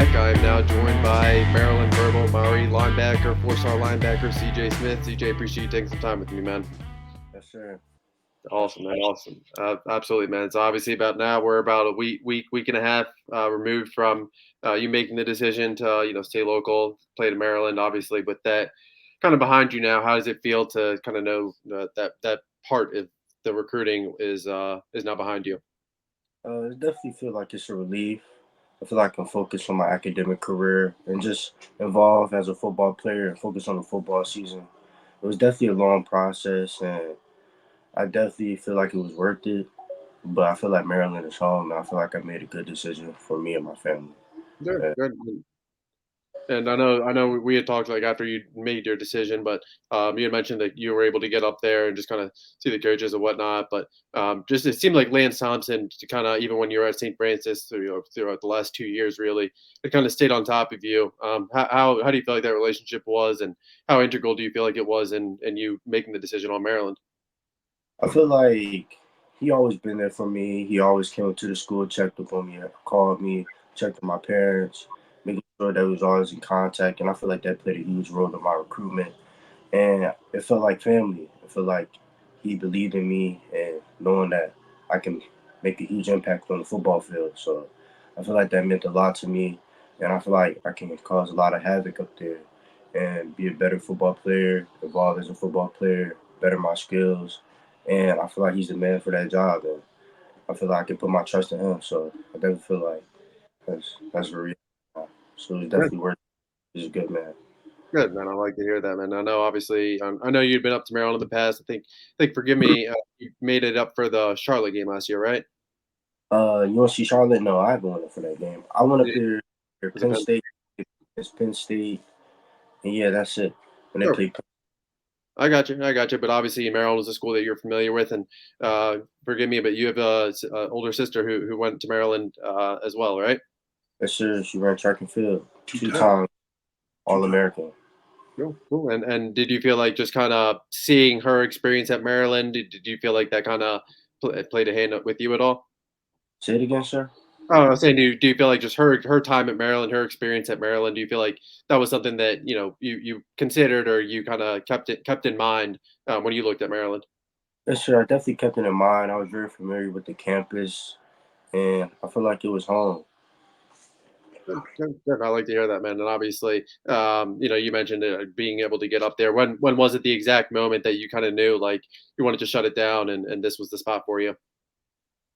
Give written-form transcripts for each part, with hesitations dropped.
back. I am now joined by Maryland Verbal Maury linebacker, four-star linebacker CJ Smith. CJ, appreciate you taking some time with me, man. Yes, sir. Awesome, man. Awesome. Absolutely, man. So obviously, about now we're about a week and a half removed from you making the decision to stay local, play to Maryland. Obviously, with that kind of behind you now, how does it feel to kind of know that part of the recruiting is now behind you? It definitely feel like it's a relief. I feel like I can focus on my academic career and just evolve as a football player and focus on the football season. It was definitely a long process, and I definitely feel like it was worth it. But I feel like Maryland is home, and I feel like I made a good decision for me and my family. Good, Yeah. good. And I know we had talked like after you made your decision, but you had mentioned that you were able to get up there and just kind of see the coaches and whatnot. But just it seemed like Lance Thompson, to kind of even when you were at St. Francis throughout the last 2 years, really, it kind of stayed on top of you. How do you feel like that relationship was, and how integral do you feel like it was in you making the decision on Maryland? I feel like he always been there for me. He always came to the school, checked up on me, called me, checked on my parents, making sure that we was always in contact. And I feel like that played a huge role in my recruitment. And it felt like family. It felt like he believed in me and knowing that I can make a huge impact on the football field. So I feel like that meant a lot to me. And I feel like I can cause a lot of havoc up there and be a better football player, evolve as a football player, better my skills. And I feel like he's the man for that job. And I feel like I can put my trust in him. So I definitely feel like that's very. So it's definitely worth it. He's a good man. Good, man. I like to hear that, man. I know, obviously, I know you'd been up to Maryland in the past. I think, forgive me, you made it up for the Charlotte game last year, right? You want to see Charlotte? No, I haven't went up for that game. I went up Yeah. there for Was it Penn Penn? State. It's Penn State, and yeah, that's it. When they Sure. play, I got you. I got you. But obviously, Maryland is a school that you're familiar with, and forgive me, but you have a older sister who went to Maryland as well, right? yes sir. She ran track and field, two Yeah. time All American. Cool. Cool. And did you feel like just kind of seeing her experience at Maryland? Did you feel like that kind of played a hand with you at all? Say it again, sir. Oh, I was saying, do you feel like just her time at Maryland, her experience at Maryland, do you feel like that was something that you considered or you kind of kept in mind when you looked at Maryland? Yes sir. I definitely kept it in mind. I was very familiar with the campus, and I feel like it was home. Good, good, good. I like to hear that, man. And obviously, you mentioned being able to get up there. When was it the exact moment that you kind of knew like you wanted to shut it down and this was the spot for you?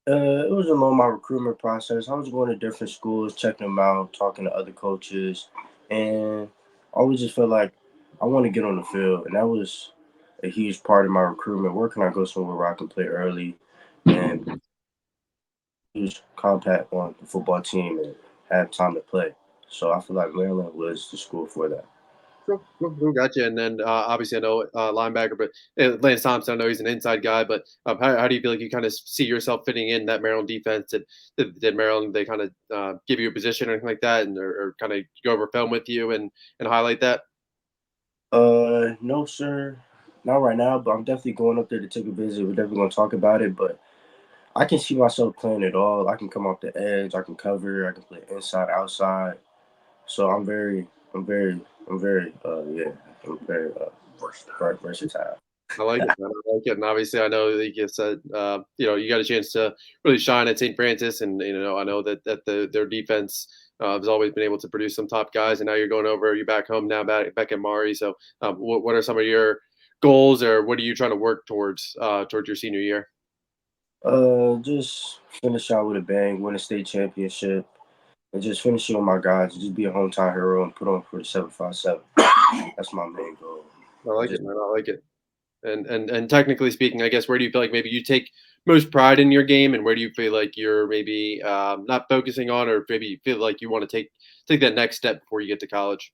It was along my recruitment process. I was going to different schools, checking them out, talking to other coaches, and I always just felt like I want to get on the field, and that was a huge part of my recruitment. Where can I go somewhere where I can play early and huge compact on the football team and have time to play? So I feel like Maryland was the school for that. Cool, cool, cool, gotcha. And then obviously, I know linebacker, but Lance Thompson, I know he's an inside guy. But how do you feel like you kind of see yourself fitting in that Maryland defense? Did Maryland they kind of give you a position or anything like that, and or kind of go over film with you and highlight that? No, sir, not right now, but I'm definitely going up there to take a visit. We're definitely going to talk about it, but I can see myself playing it all. I can come off the edge. I can cover. I can play inside, outside. So I'm very, yeah, I'm very versatile. I like it, man. I like it, and obviously, I know like you said, you got a chance to really shine at St. Francis, and I know that their defense has always been able to produce some top guys, and now you're going over, you're back home now, back at Maury. So, what are some of your goals, or what are you trying to work towards your senior year? Just finish out with a bang, win a state championship, and just finish it with my guys. Just be a hometown hero and put on for the 757. That's my main goal. I And like it, just man. I like it. And technically speaking, I guess where do you feel like maybe you take most pride in your game, and where do you feel like you're maybe not focusing on, or maybe you feel like you want to take that next step before you get to college?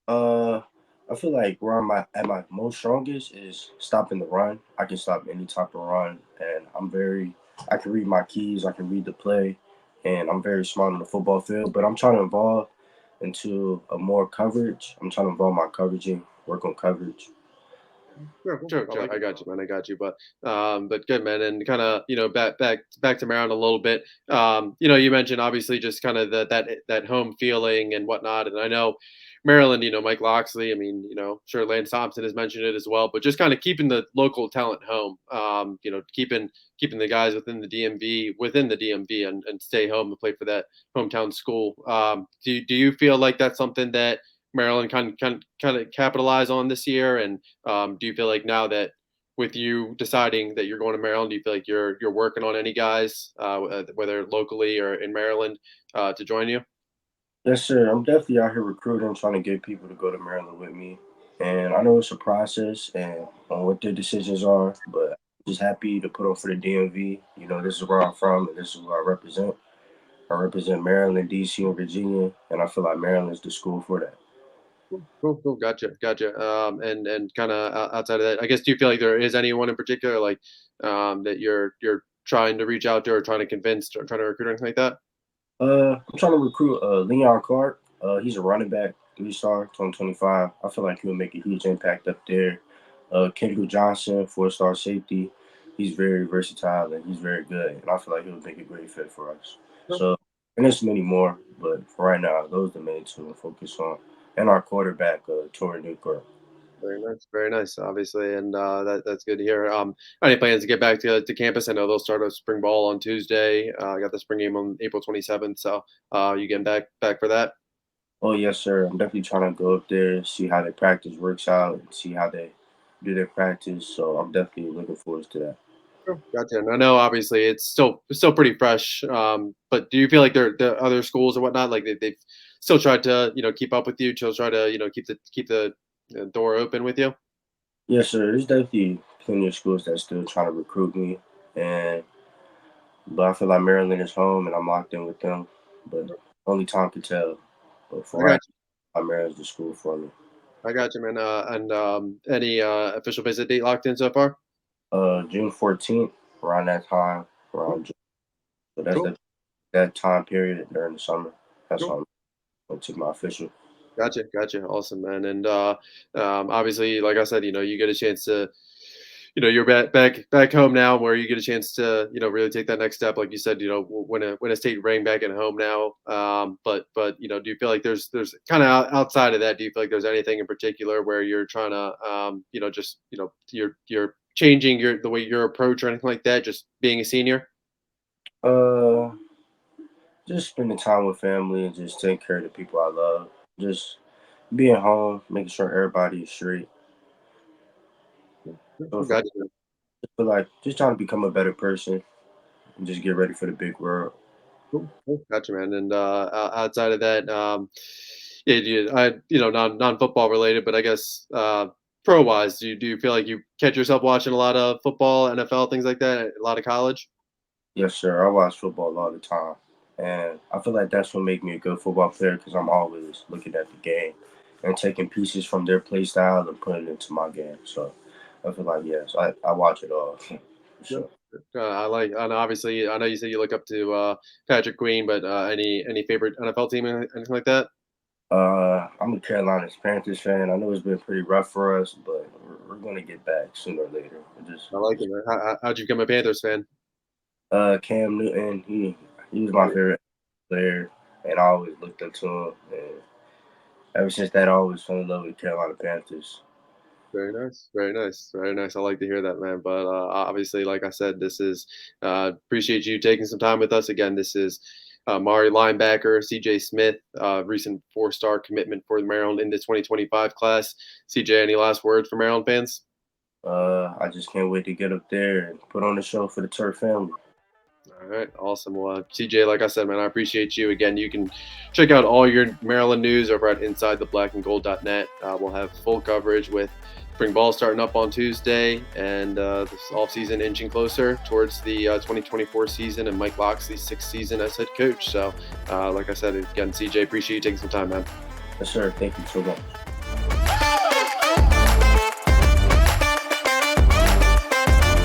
uh, I feel like where I'm at my most strongest is stopping the run. I can stop any type of run, and I can read my keys. I can read the play, and I'm very smart on the football field. But I'm trying to evolve into a more coverage. I'm trying to evolve my coveraging, work on coverage. Sure. I got you, man. I got you. But good, man. And kind of, back to Maryland a little bit. You mentioned obviously just kind of that home feeling and whatnot. And I know Maryland, Mike Loxley. I mean, sure Lance Thompson has mentioned it as well. But just kind of keeping the local talent home. Keeping the guys within the DMV, and stay home to play for that hometown school. Do you feel like that's something that Maryland kind of capitalize on this year? And do you feel like now that with you deciding that you're going to Maryland, do you feel like you're working on any guys, whether locally or in Maryland, to join you? Yes, sir. I'm definitely out here recruiting, trying to get people to go to Maryland with me. And I know it's a process and on what their decisions are, but I'm just happy to put on for the DMV. This is where I'm from and this is where I represent. I represent Maryland, DC, and Virginia, and I feel like Maryland is the school for that. Cool. Gotcha. And kind of outside of that, I guess, do you feel like there is anyone in particular, like, that you're trying to reach out to or trying to convince or trying to recruit or anything like that? I'm trying to recruit Leon Clark. He's a running back, 3-star, 2025. I feel like he'll make a huge impact up there. Kendall Johnson, 4-star safety. He's very versatile and he's very good. And I feel like he'll make a great fit for us. So, and there's many more, but for right now, those are the main two to focus on. And our quarterback, Tori Newkirk. Very nice, obviously, and that's good to hear. Any plans to get back to campus? I know they'll start a spring ball on Tuesday. I got the spring game on April 27th, so you getting back for that? Oh, yes, sir. I'm definitely trying to go up there, see how their practice works out, and see how they do their practice. So I'm definitely looking forward to that. Sure. Gotcha. And I know obviously it's still pretty fresh. But do you feel like the other schools or whatnot, like they've still tried to keep up with you, still try to keep the door open with you? Yes, sir. There's definitely plenty of schools that still trying to recruit me, and but I feel like Maryland is home, and I'm locked in with them. But only time can tell. But I for right got now, Maryland's the school for me. I got you, man. And any official visit date locked in so far? June 14th, around that time, around June. So that's Cool. that time period during the summer. That's Cool. when I'm going to my official. Gotcha. Awesome, man. And obviously, like I said, you get a chance to, you're back home now, where you get a chance to, really take that next step. Like you said, win a state ring back at home now. But do you feel like there's kind of outside of that? Do you feel like there's anything in particular where you're trying to, just you're changing the way your approach or anything like that? Just being a senior. Uh, just spending time with family and just taking care of the people I love. Just being home, making sure everybody is straight. So for, Gotcha. feel like just trying to become a better person and just get ready for the big world. Cool. Gotcha, man. And outside of that, yeah, non-football related, but I guess pro wise, do you feel like you catch yourself watching a lot of football, NFL, things like that, a lot of college? Yes, sir. I watch football all the time, and I feel like that's what make me a good football player because I'm always looking at the game and taking pieces from their play style and putting it into my game. So I feel like yes, I watch it all for Yeah. sure. And obviously, I know you said you look up to Patrick Queen, but any favorite NFL team, anything like that? I'm a Carolina Panthers fan. I know it's been pretty rough for us, but we're going to get back sooner or later. I like it, man. How'd you become a Panthers fan? Cam Newton, he was my favorite player, and I always looked up to him. And ever since that, I always fell in love with Carolina Panthers. Very nice. I like to hear that, man. But obviously, like I said, this is appreciate you taking some time with us again. This is Maury linebacker, CJ Smith, recent 4-star commitment for the Maryland in the 2025 class. CJ, any last words for Maryland fans? I just can't wait to get up there and put on the show for the Turf family. All right, awesome. Well, CJ, like I said, man, I appreciate you. Again, you can check out all your Maryland news over at InsideTheBlackAndGold.net. We'll have full coverage with spring ball starting up on Tuesday and this offseason inching closer towards the 2024 season and Mike Loxley's 6th season as head coach. So, like I said, again, CJ, appreciate you taking some time, man. Yes, sir. Thank you so much.